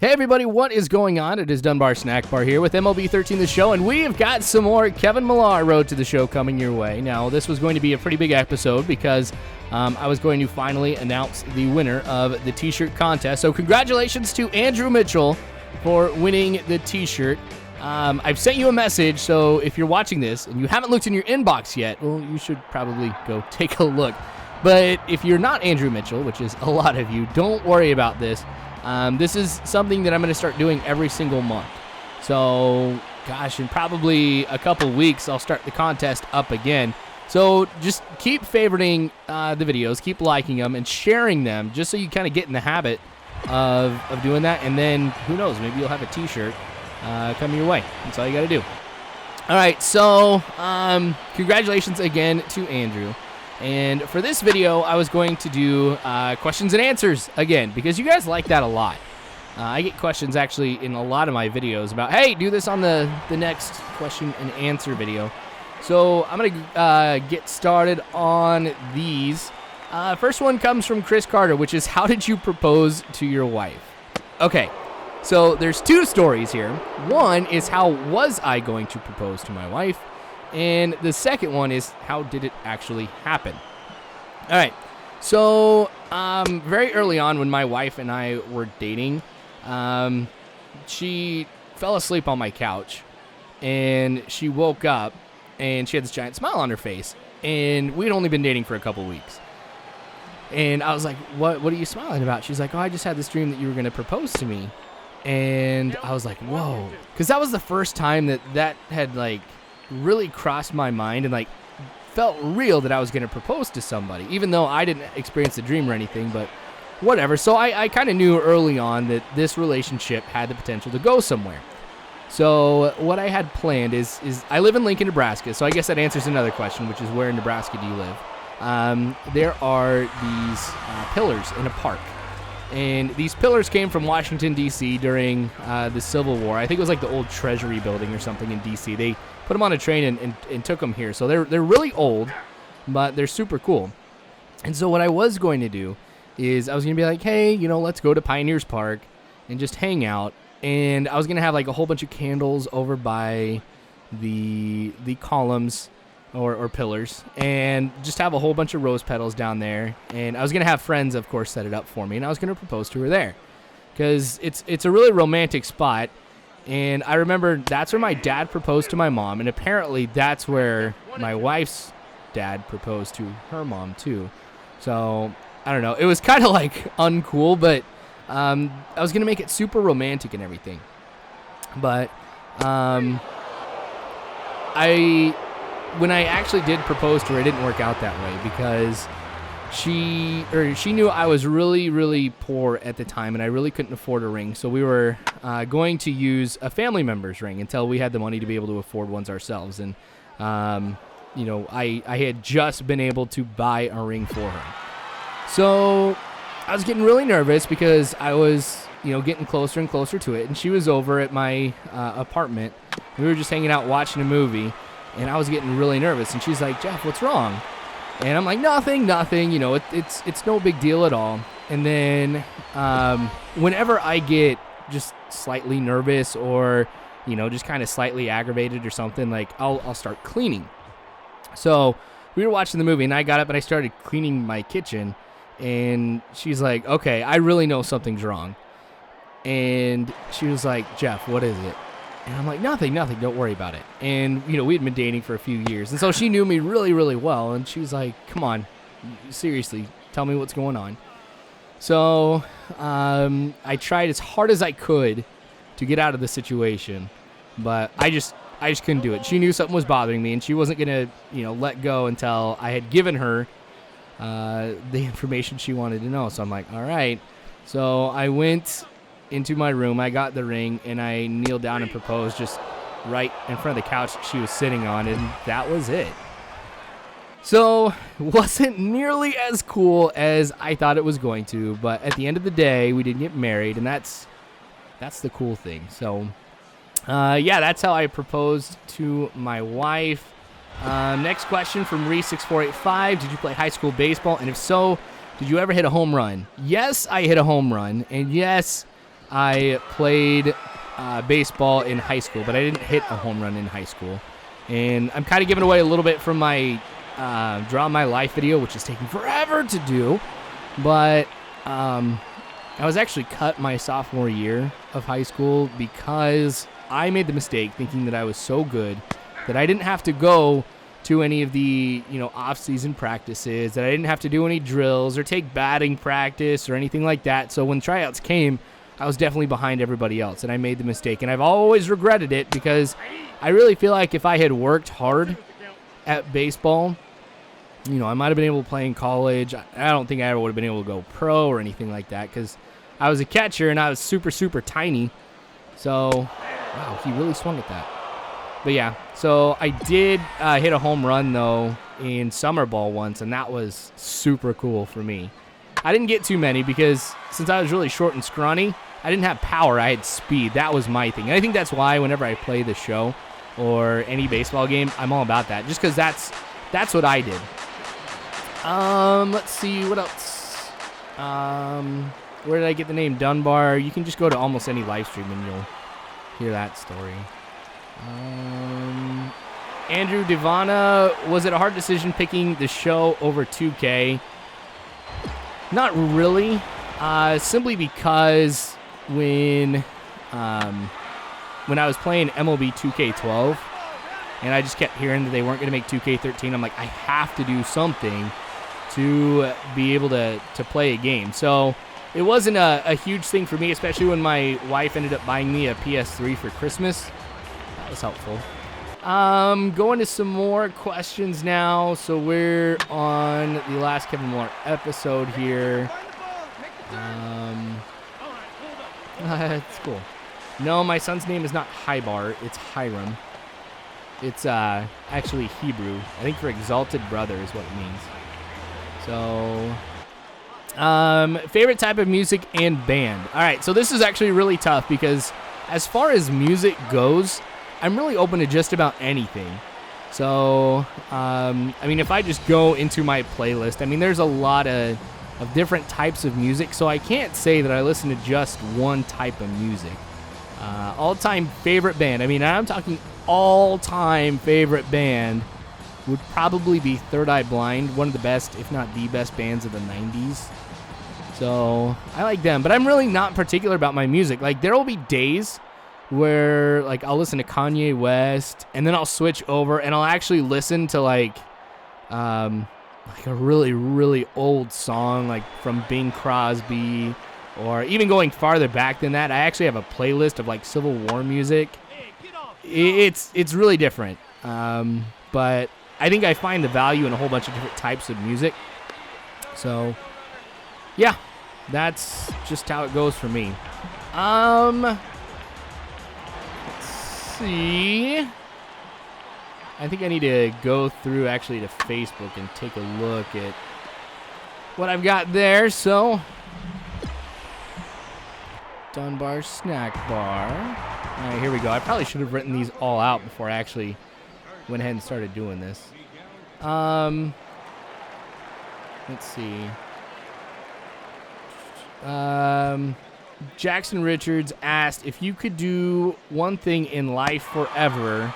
Hey everybody, what is going on? It is Dunbar Snackbar here with MLB 13 The Show, and we have got some more Kevin Millar Road to the Show coming your way. Now, this was going to be a pretty big episode because I was going to finally announce the winner of the t-shirt contest. So congratulations to Andrew Mitchell for winning the t-shirt. I've sent you a message, so if you're watching this and you haven't looked in your inbox yet, well, you should probably go take a look. But if you're not Andrew Mitchell, which is a lot of you, don't worry about this. This is something that I'm going to start doing every single month. So, gosh, in probably a couple weeks, I'll start the contest up again. So just keep favoriting the videos, keep liking them, and sharing them, just so you kind of get in the habit of doing that. And then, who knows, maybe you'll have a t-shirt coming your way. That's all you got to do. All right, so congratulations again to Andrew. And for this video, I was going to do questions and answers again, because you guys like that a lot. I get questions actually in a lot of my videos about, hey, do this on the next question and answer video. So I'm going to get started on these. First one comes from Chris Carter, which is, how did you propose to your wife? Okay, so there's two stories here. One is, how was I going to propose to my wife? And the second one is, how did it actually happen? All right, so very early on when my wife and I were dating, she fell asleep on my couch, and she woke up, and she had this giant smile on her face, and we'd only been dating for a couple weeks. And I was like, what are you smiling about? She's like, oh, I just had this dream that you were going to propose to me. And I was like, whoa, because that was the first time that had, like, really crossed my mind and, like, felt real that I was going to propose to somebody, even though I didn't experience the dream or anything, but whatever. So I kind of knew early on that this relationship had the potential to go somewhere. So what I had planned is I live in Lincoln, Nebraska, so I guess that answers another question, which is, where in Nebraska do you live? There are these pillars in a park. And these pillars came from Washington, D.C. during the Civil War. I think it was like the old Treasury building or something in D.C. They put them on a train and took them here. So they're really old, but they're super cool. And so what I was going to do is I was going to be like, hey, let's go to Pioneers Park and just hang out. And I was going to have like a whole bunch of candles over by the columns or pillars, and just have a whole bunch of rose petals down there. And I was going to have friends, of course, set it up for me, and I was going to propose to her there because it's a really romantic spot. And I remember that's where my dad proposed to my mom, and apparently that's where my wife's dad proposed to her mom too. So I don't know, it was kind of like uncool, but I was going to make it super romantic and everything. But when I actually did propose to her, it didn't work out that way because she knew I was really, really poor at the time, and I really couldn't afford a ring. So we were going to use a family member's ring until we had the money to be able to afford ones ourselves. And, I had just been able to buy a ring for her. So I was getting really nervous because I was, getting closer and closer to it. And she was over at my apartment. We were just hanging out watching a movie. And I was getting really nervous, and she's like, Jeff, what's wrong? And I'm like, nothing, it's no big deal at all. And then whenever I get just slightly nervous or, just kind of slightly aggravated or something, like I'll start cleaning. So we were watching the movie, and I got up and I started cleaning my kitchen, and she's like, okay, I really know something's wrong. And she was like, Jeff, what is it? And I'm like, nothing, don't worry about it. And, we'd been dating for a few years. And so she knew me really, really well. And she was like, come on, seriously, tell me what's going on. So I tried as hard as I could to get out of the situation. But I just couldn't do it. She knew something was bothering me, and she wasn't going to, let go until I had given her the information she wanted to know. So I'm like, all right. So I went into my room, I got the ring, and I kneeled down and proposed just right in front of the couch she was sitting on, and that was it. So, wasn't nearly as cool as I thought it was going to, but at the end of the day, we didn't get married, and that's the cool thing. So, that's how I proposed to my wife. Next question from Reese6485. Did you play high school baseball? And if so, did you ever hit a home run? Yes, I hit a home run, and yes, I played baseball in high school, but I didn't hit a home run in high school. And I'm kind of giving away a little bit from my Draw My Life video, which is taking forever to do. But I was actually cut my sophomore year of high school because I made the mistake thinking that I was so good that I didn't have to go to any of the, off-season practices, that I didn't have to do any drills or take batting practice or anything like that. So when tryouts came, I was definitely behind everybody else, and I made the mistake. And I've always regretted it because I really feel like if I had worked hard at baseball, I might have been able to play in college. I don't think I ever would have been able to go pro or anything like that because I was a catcher and I was super, super tiny. So, wow, he really swung at that. But yeah, so I did hit a home run, though, in summer ball once, and that was super cool for me. I didn't get too many because since I was really short and scrawny, I didn't have power. I had speed. That was my thing. And I think that's why whenever I play the show or any baseball game, I'm all about that, just because that's what I did. Let's see, what else? Where did I get the name Dunbar? You can just go to almost any live stream and you'll hear that story. Andrew Devana, was it a hard decision picking the show over 2K? Not really, simply because when I was playing MLB 2K12 and I just kept hearing that they weren't going to make 2K13, I'm like, I have to do something to be able to play a game. So it wasn't a huge thing for me, especially when my wife ended up buying me a PS3 for Christmas. That was helpful. Going to some more questions now. So we're on the last Kevin Millar episode here. That's cool. No, my son's name is not Hybar. It's Hiram. It's actually Hebrew. I think for exalted brother is what it means. So, favorite type of music and band. All right, so this is actually really tough because as far as music goes, I'm really open to just about anything. So, if I just go into my playlist, there's a lot of different types of music, so I can't say that I listen to just one type of music. All-time favorite band. I'm talking all-time favorite band would probably be Third Eye Blind, one of the best, if not the best bands of the 90s. So, I like them, but I'm really not particular about my music. Like, there will be days where, like, I'll listen to Kanye West, and then I'll switch over, and I'll actually listen to, like a really, really old song, like, from Bing Crosby, or even going farther back than that. I actually have a playlist of, like, Civil War music. It's really different, but I think I find the value in a whole bunch of different types of music. So, yeah, that's just how it goes for me. Let's see. I think I need to go through actually to Facebook and take a look at what I've got there. So, Dunbar Snackbar. All right, here we go. I probably should have written these all out before I actually went ahead and started doing this. Let's see. Jackson Richards asked, if you could do one thing in life forever,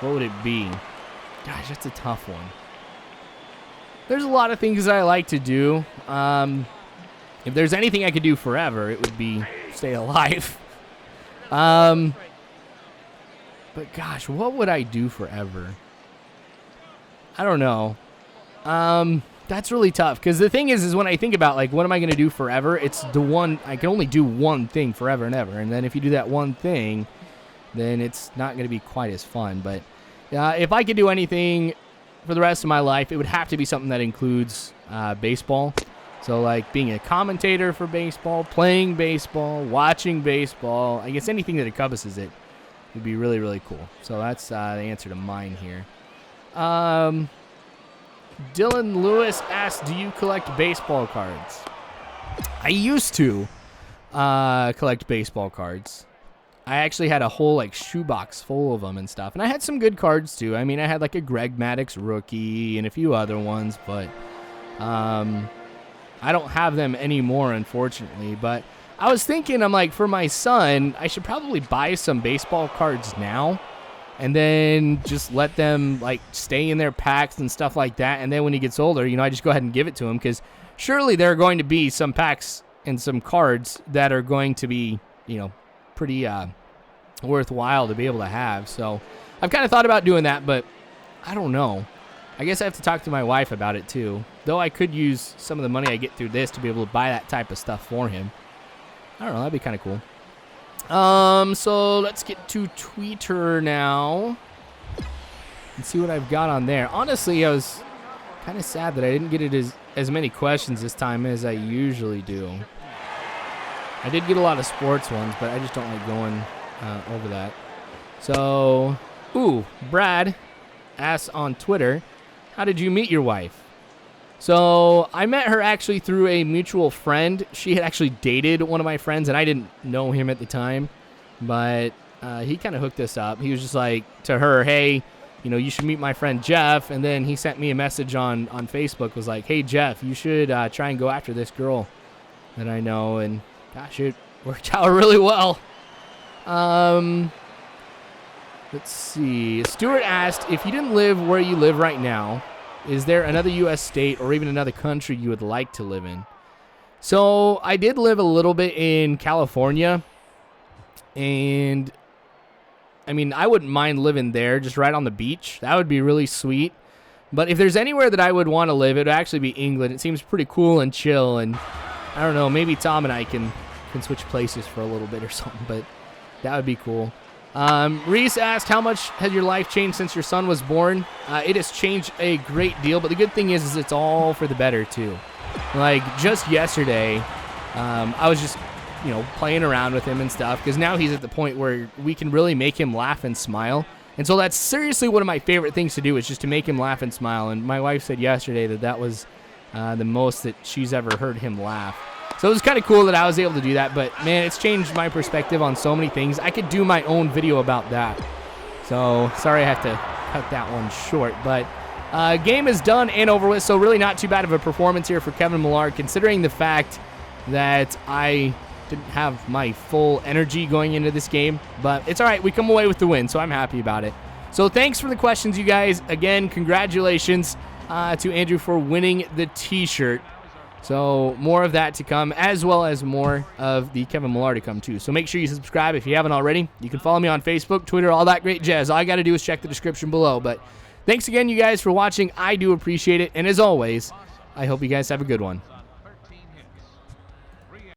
what would it be? Gosh, that's a tough one. There's a lot of things that I like to do. If there's anything I could do forever, it would be stay alive. But gosh, what would I do forever? I don't know. That's really tough because the thing is when I think about, like, what am I going to do forever? It's the one, I can only do one thing forever and ever. And then if you do that one thing, then it's not going to be quite as fun. But if I could do anything for the rest of my life, it would have to be something that includes baseball. So, like, being a commentator for baseball, playing baseball, watching baseball, I guess anything that encompasses it would be really, really cool. So that's the answer to mine here. Dylan Lewis asks, do you collect baseball cards? I used to collect baseball cards. I actually had a whole, like, shoebox full of them and stuff. And I had some good cards, too. I had, like, a Greg Maddux rookie and a few other ones, but I don't have them anymore, unfortunately. But I was thinking, I'm like, for my son, I should probably buy some baseball cards now and then just let them, like, stay in their packs and stuff like that. And then when he gets older, I just go ahead and give it to him, because surely there are going to be some packs and some cards that are going to be, pretty worthwhile to be able to have. So I've kind of thought about doing that, but I don't know. I guess I have to talk to my wife about it too. Though I could use some of the money I get through this to be able to buy that type of stuff for him. I don't know. That'd be kind of cool. So let's get to Twitter now and see what I've got on there. Honestly, I was kind of sad that I didn't get it as many questions this time as I usually do. I did get a lot of sports ones, but I just don't like going over that. So, Brad asks on Twitter, how did you meet your wife? So I met her actually through a mutual friend. She had actually dated one of my friends, and I didn't know him at the time, but he kind of hooked us up. He was just like to her, hey, you should meet my friend Jeff. And then he sent me a message on Facebook, was like, hey, Jeff, you should try and go after this girl that I know. And gosh, it worked out really well. Let's see. Stuart asked, if you didn't live where you live right now, is there another U.S. state or even another country you would like to live in? So I did live a little bit in California, and I mean, I wouldn't mind living there, just right on the beach. That would be really sweet. But if there's anywhere that I would want to live, it would actually be England. It seems pretty cool and chill, and I don't know, maybe Tom and I can switch places for a little bit or something, but that would be cool. Reese asked, how much has your life changed since your son was born? It has changed a great deal, but the good thing is it's all for the better, too. Like, just yesterday, I was just, playing around with him and stuff, because now he's at the point where we can really make him laugh and smile. And so that's seriously one of my favorite things to do, is just to make him laugh and smile. And my wife said yesterday that was the most that she's ever heard him laugh. So it was kind of cool that I was able to do that, but man, it's changed my perspective on so many things. I could do my own video about that. So sorry I have to cut that one short, but game is done and over with, so really not too bad of a performance here for Kevin Millar, considering the fact that I didn't have my full energy going into this game, but it's all right. We come away with the win, so I'm happy about it. So thanks for the questions, you guys. Again, congratulations to Andrew for winning the t-shirt. So more of that to come, as well as more of the Kevin Millar to come too. So make sure you subscribe if you haven't already. You can follow me on Facebook, Twitter, all that great jazz. All you got to do is check the description below. But thanks again, you guys, for watching. I do appreciate it. And as always, I hope you guys have a good one.